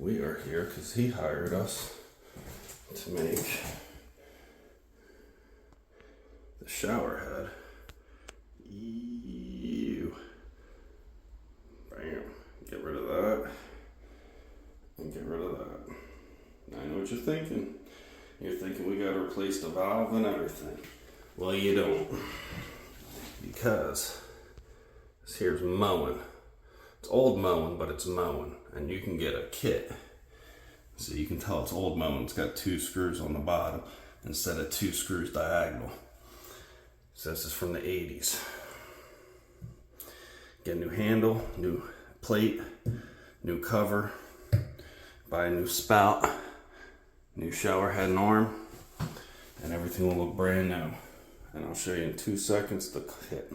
We are here because he hired us to make the shower head. Ew. Bam. Get rid of that. And get rid of that. Now I know what you're thinking. You're thinking we gotta replace the valve and everything. Well, you don't. Because here's Moen. It's old Moen, but it's Moen. And you can get a kit. So you can tell it's old Moen. It's got 2 screws on the bottom instead of 2 screws diagonal. So this is from the 80s. Get a new handle, new plate, new cover, buy a new spout, new shower head and arm, and everything will look brand new. And I'll show you in 2 seconds the kit.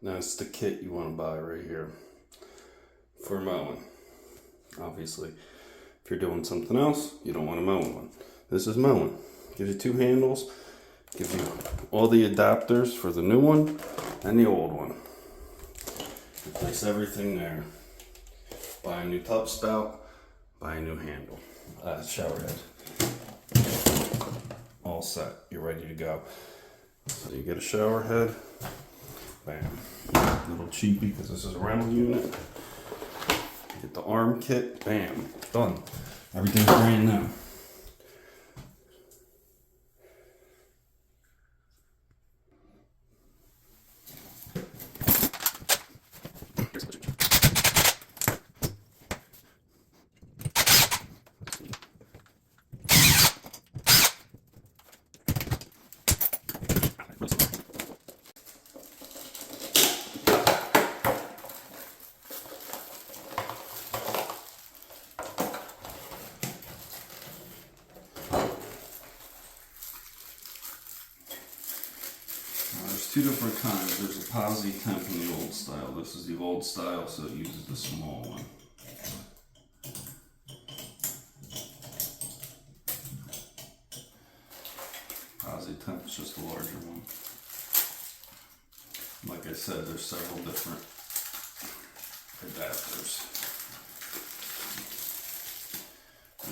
Now it's the kit you want to buy right here for Moen. Obviously, if you're doing something else, you don't want a Moen one. This is Moen. Gives you 2 handles, gives you all the adapters for the new one and the old one. Replace everything there. Buy a new tub spout, buy a new handle. Shower head. All set. You're ready to go. So you get a shower head. Bam. A little cheapy because this is a rental unit. Get the arm kit. Bam. Done. Everything's brand new. There's 2 different kinds. There's a posi temp and the old style. This is the old style, so it uses the small one. Posi temp is just a larger one. Like I said, there's several different adapters.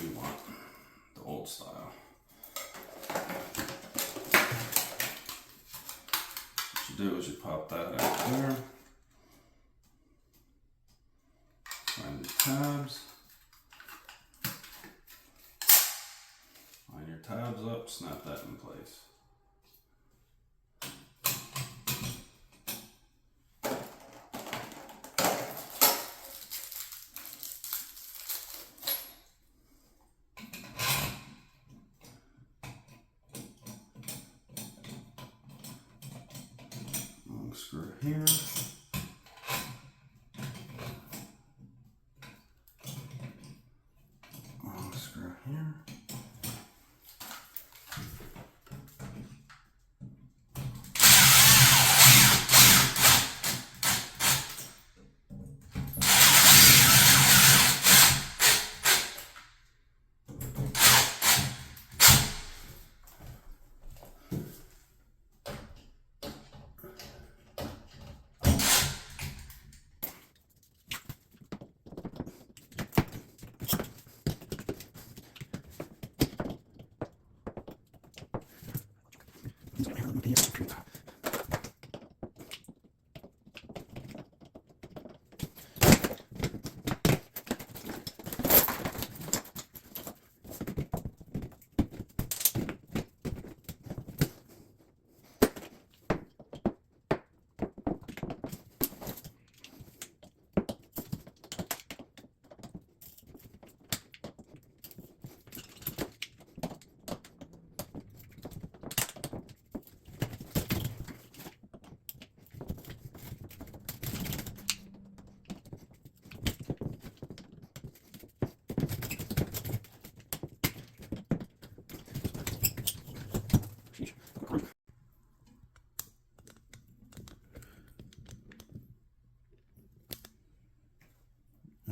We want the old style. Do is you pop that out there, find the tabs, line your tabs up, snap that in place. Screw here. Screw here.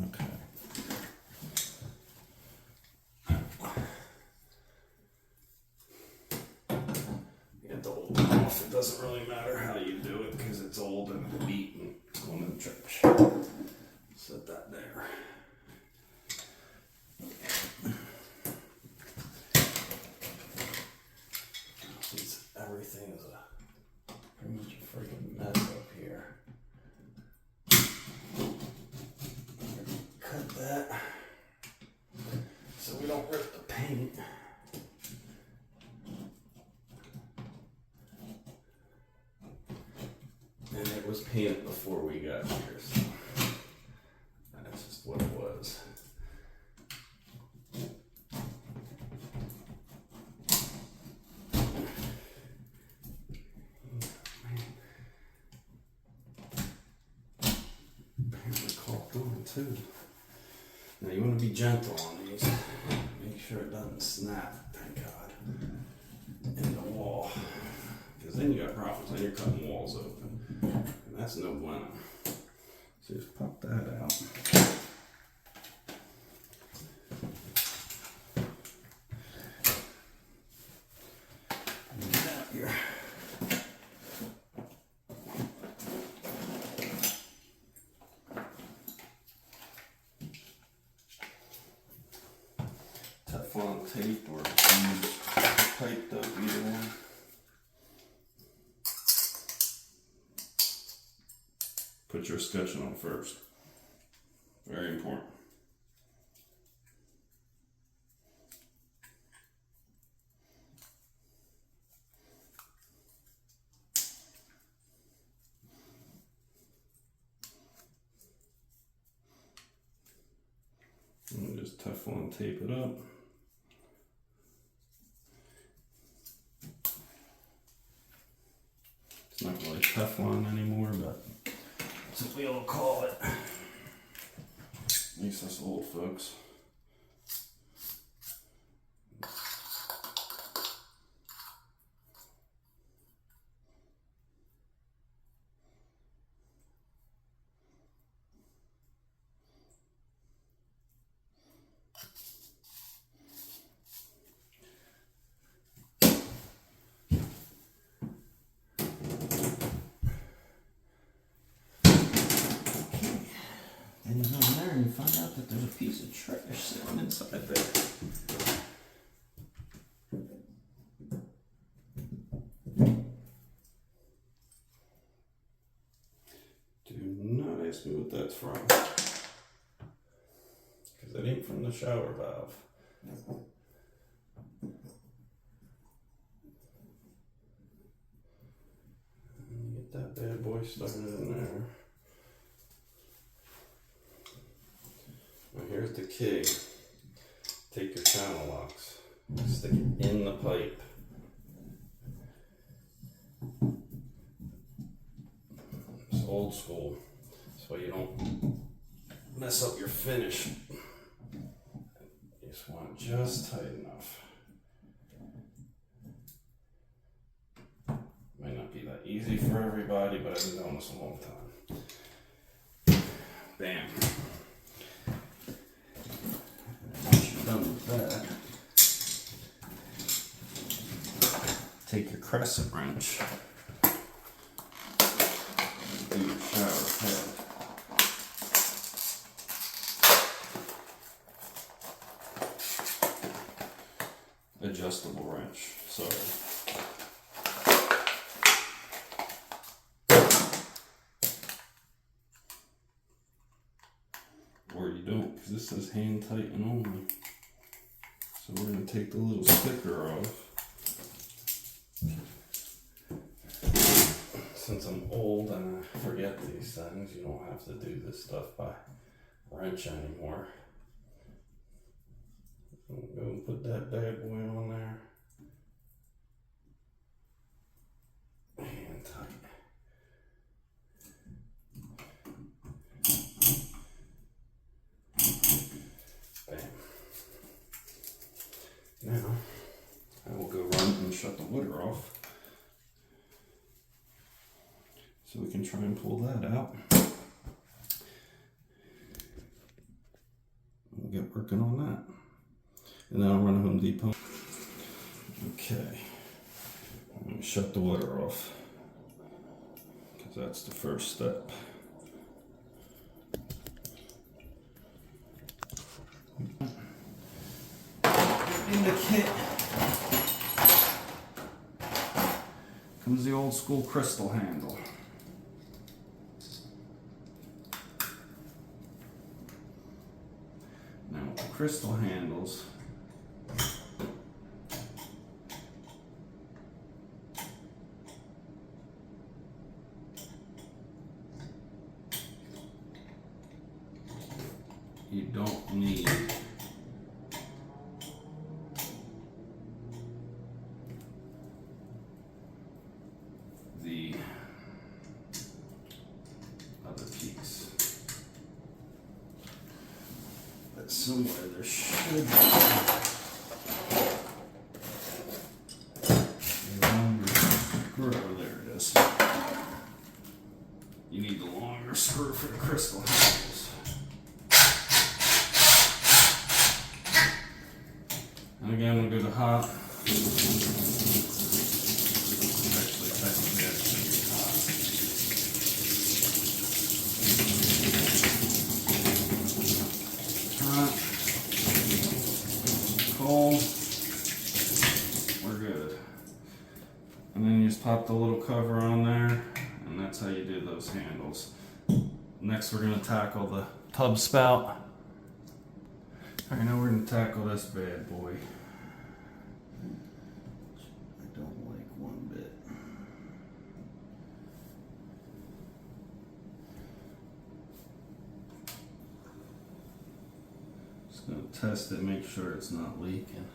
Okay. Get the old one off. It doesn't really matter how you do it because it's old and beat and it's going in the trash. Set that there. paint. And it was painted before we got here, so that's just what it was. Apparently caulked on too. Now you want to be gentle on these. Make sure it doesn't snap, thank God, in the wall. Because then you got problems, then you're cutting walls open. And that's no bueno. So just pop that out. And get out here. Teflon tape or pipe up, either one. Put your escutcheon on first. Very important. And just Teflon tape it up. It's not really Teflon anymore, but that's what we all call it. At least us old folks. And you go in there and you find out that there's a piece of trash sitting inside there. Do not ask me what that's from. Because it ain't from the shower valve. Get that bad boy stuck in there. Now here's the key. Take your channel locks, stick it in the pipe. It's old school, so you don't mess up your finish. You just want it just tight enough. Might not be that easy for everybody, but I've been doing this a long time. Bam. Done with that, take your crescent wrench, do your shower head. Adjustable wrench, sorry. Or you don't, because this says hand tighten only. So we're going to take the little sticker off. Since I'm old and I forget these things, you don't have to do this stuff by wrench anymore. Go and put that bad boy on there. Hand tight. Now, I will go run and shut the water off so we can try and pull that out. We'll get working on that. And then I'll run to Home Depot. Okay, I'm going to shut the water off because that's the first step. In the kit comes the old school crystal handle. Now with the crystal handles, you don't need the other piece. But somewhere there should be a longer screw. There it is. You need the longer screw for the crystal handles. And again, we'll do the hot. Actually, technically, that should be hot. Hot. Cold. We're good. And then you just pop the little cover on there, and that's how you do those handles. Next, we're going to tackle the tub spout. Alright, now we're going to tackle this bad boy. I don't like one bit. Just going to test it, make sure it's not leaking.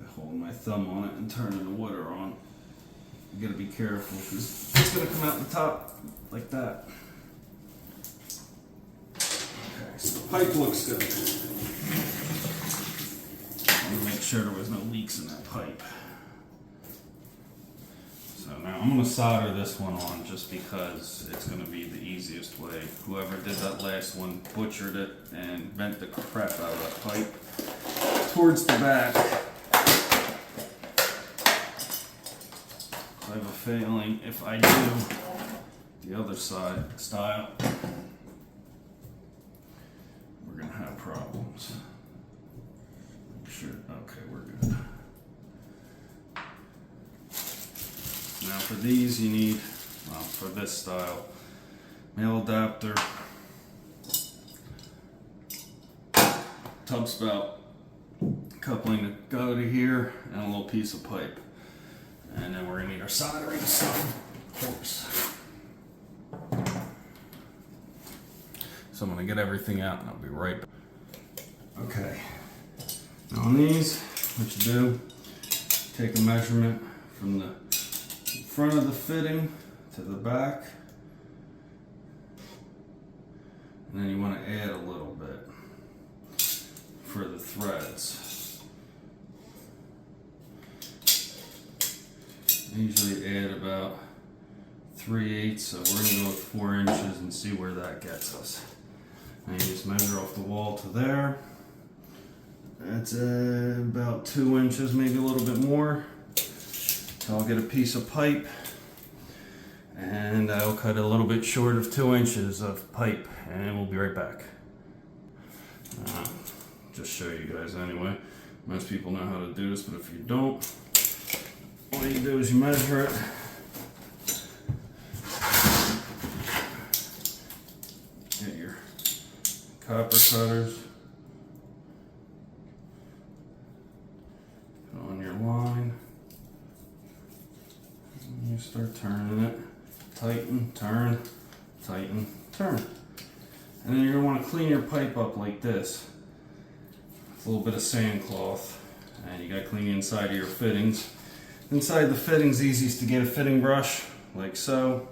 I hold my thumb on it and turning the water on. You gotta be careful because it's gonna come out the top like that. Okay, so the pipe looks good. I want to make sure there was no leaks in that pipe. So now I'm gonna solder this one on just because it's gonna be the easiest way. Whoever did that last one butchered it and bent the crap out of that pipe towards the back. I have a feeling if I do the other side style, we're gonna have problems. Make sure, okay, we're good. Now for these you need, well, for this style, male adapter, tub spout, coupling to go to here, and a little piece of pipe. And then we're going to need our soldering stuff, of course. So I'm going to get everything out and I'll be right back. Okay. Now on these, what you do, take a measurement from the front of the fitting to the back. And then you want to add a little bit for the threads. I usually add about 3/8, so we're going to go with 4 inches and see where that gets us. And you just measure off the wall to there. That's about 2 inches, maybe a little bit more. So I'll get a piece of pipe and I'll cut a little bit short of 2 inches of pipe and we'll be right back. Just show you guys anyway. Most people know how to do this, but if you don't, all you do is you measure it. Get your copper cutters. Put on your line. And you start turning it. Tighten, turn, tighten, turn. And then you're going to want to clean your pipe up like this. With a little bit of sand cloth. And you got to clean the inside of your fittings. Inside the fittings, easiest to get a fitting brush, like so,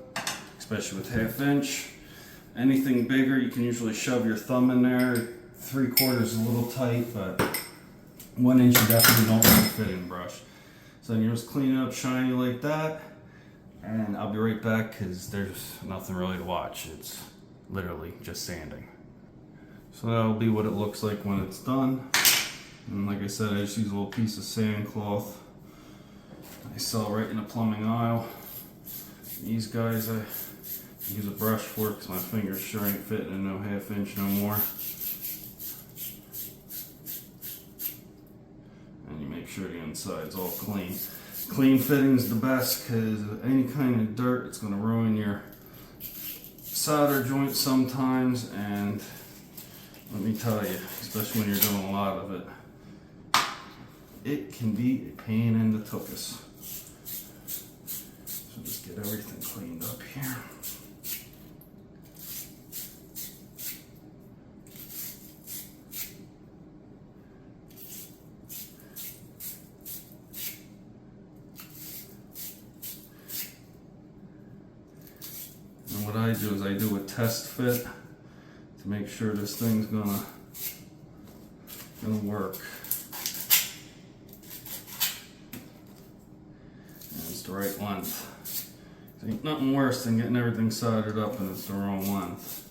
especially with 1/2 inch. Anything bigger, you can usually shove your thumb in there. 3/4 is a little tight, but 1 inch you definitely don't want a fitting brush. So then you just clean it up shiny like that, and I'll be right back because there's nothing really to watch. It's literally just sanding. So that'll be what it looks like when it's done. And like I said, I just use a little piece of sand cloth. I sell right in the plumbing aisle. These guys I use a brush for because my fingers sure ain't fitting in no 1/2 inch no more. And you make sure the inside's all clean. Clean fitting's the best because any kind of dirt, it's going to ruin your solder joint sometimes. And let me tell you, especially when you're doing a lot of it, it can be a pain in the tuchus. So just get everything cleaned up here. I do is I do a test fit to make sure this thing's gonna work. And it's the right length. Ain't nothing worse than getting everything soldered up and it's the wrong length.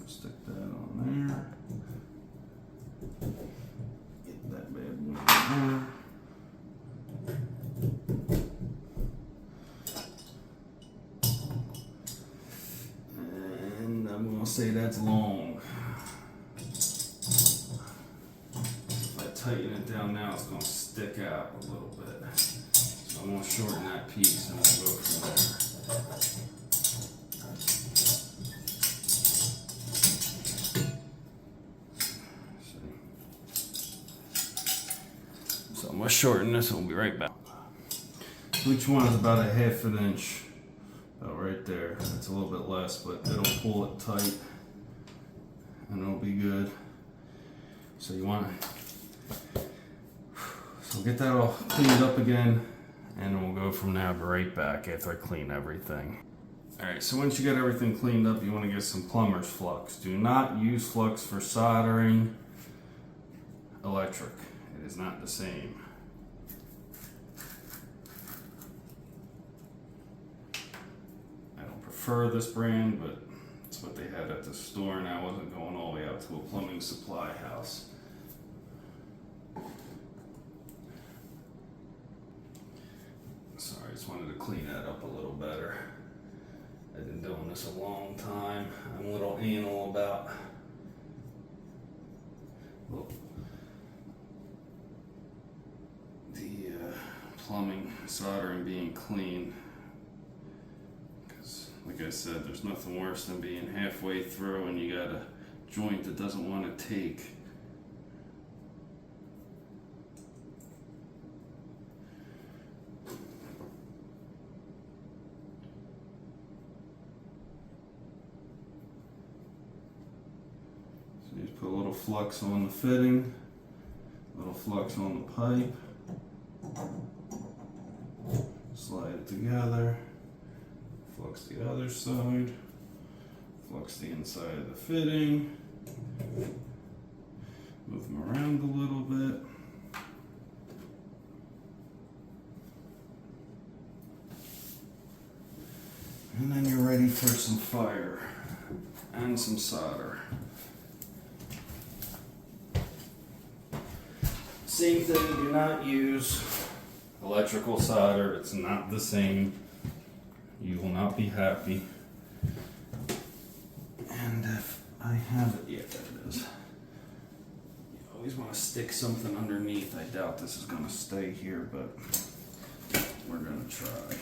Stick that on there. Get that bad boy in there. And I'm gonna say that's long. If I tighten it down now, it's gonna stick out a little bit. So I'm gonna shorten that piece and we'll go from there. So I'm gonna shorten this and we'll be right back. Each one is about a 1/2 inch, about right there. It's a little bit less, but it'll pull it tight and it'll be good. So you want to, so get that all cleaned up again and we'll go from there. I'll be right back after I clean everything. Alright, so once you get everything cleaned up, you want to get some plumber's flux. Do not use flux for soldering electric. It is not the same. I don't prefer this brand, but it's what they had at the store and I wasn't going all the way out to a plumbing supply house. Sorry, I just wanted to clean that up a little better. I've been doing this a long time. I'm a little anal about the plumbing, soldering being clean. Because, like I said, there's nothing worse than being halfway through and you got a joint that doesn't want to take. So you just put a little flux on the fitting, a little flux on the pipe, slide it together, flux the other side, flux the inside of the fitting, move them around a little bit. And then you're ready for some fire and some solder. Same thing, do not use electrical solder. It's not the same. You will not be happy. And if I have it, yeah, there it is. You always want to stick something underneath. I doubt this is going to stay here, but we're going to try.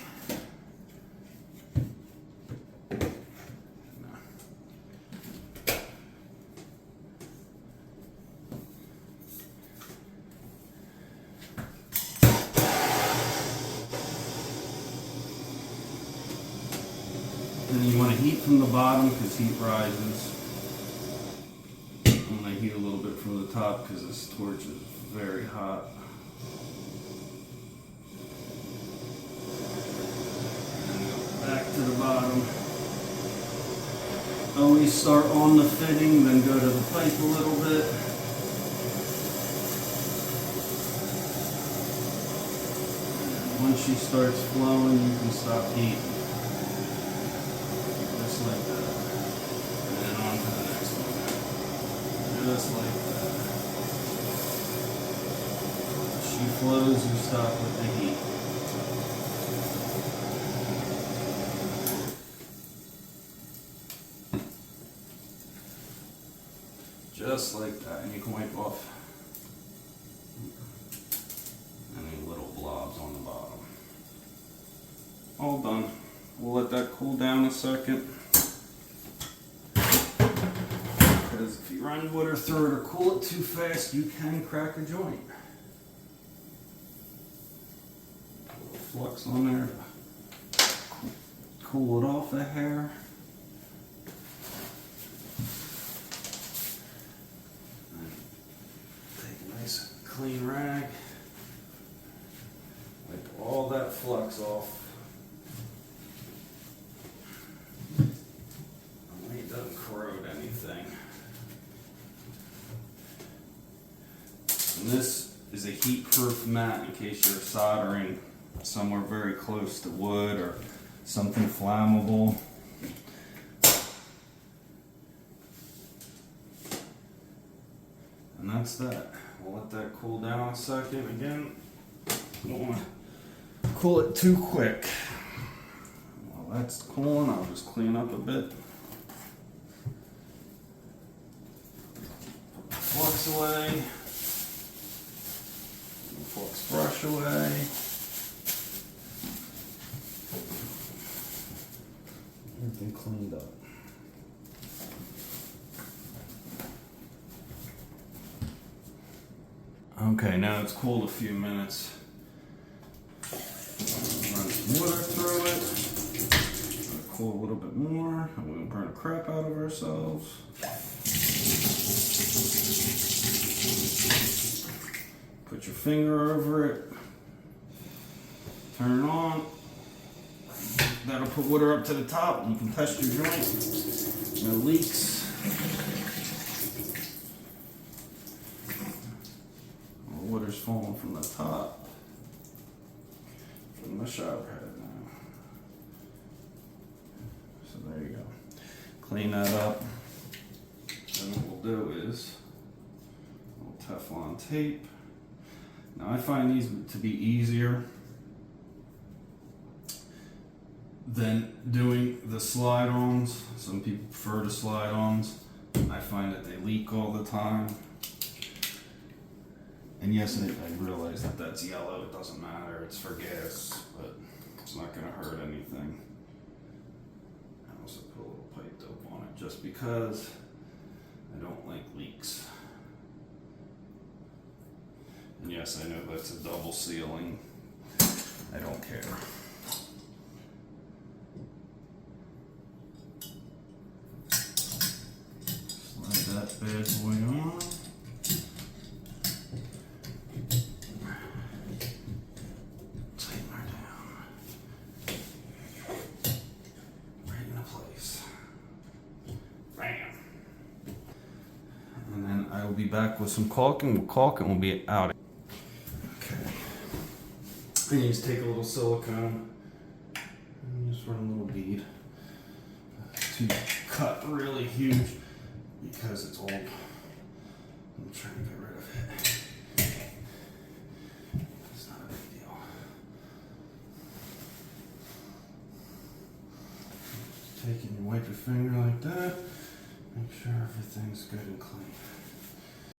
And you want to heat from the bottom because heat rises. And I heat a little bit from the top because this torch is very hot. And go back to the bottom. Always start on the fitting, then go to the pipe a little bit. And once she starts flowing, you can stop heating. Like that. And then on to the next one. Just like that. She flows, you stop with the heat. Just like that. And you can wipe off any little blobs on the bottom. All done. We'll let that cool down a second. Because if you run water through it or cool it too fast, you can crack a joint. A little flux on there to cool it off a hair. And take a nice clean rag. Wipe all that flux off heat-proof mat in case you're soldering somewhere very close to wood or something flammable. And that's that. We'll let that cool down a second. Again, don't want to cool it too quick. While that's cooling, I'll just clean up a bit. Put the flux away. Flux brush away. Everything cleaned up. Okay, now it's cooled a few minutes. Run some water through it. Let it cool a little bit more, and we won't burn the crap out of ourselves. Put your finger over it. Turn it on. That'll put water up to the top. You can test your joint. No leaks. Water's falling from the top, from the shower head now. So there you go. Clean that up. Then what we'll do is a little Teflon tape. Now I find these to be easier than doing the slide-ons. Some people prefer the slide-ons. I find that they leak all the time. And yes, I realize that that's yellow, it doesn't matter, it's for gas, but it's not gonna hurt anything. I also put a little pipe dope on it just because I don't like leaks. And yes, I know that's a double sealing. I don't care. Slide that bad boy on. Be back with some caulking. We'll caulk and we'll be out. Okay. And you just take a little silicone and just run a little bead to cut really huge because it's old. I'm trying to get rid of it. It's not a big deal. Just take it and wipe your finger like that. Make sure everything's good and clean.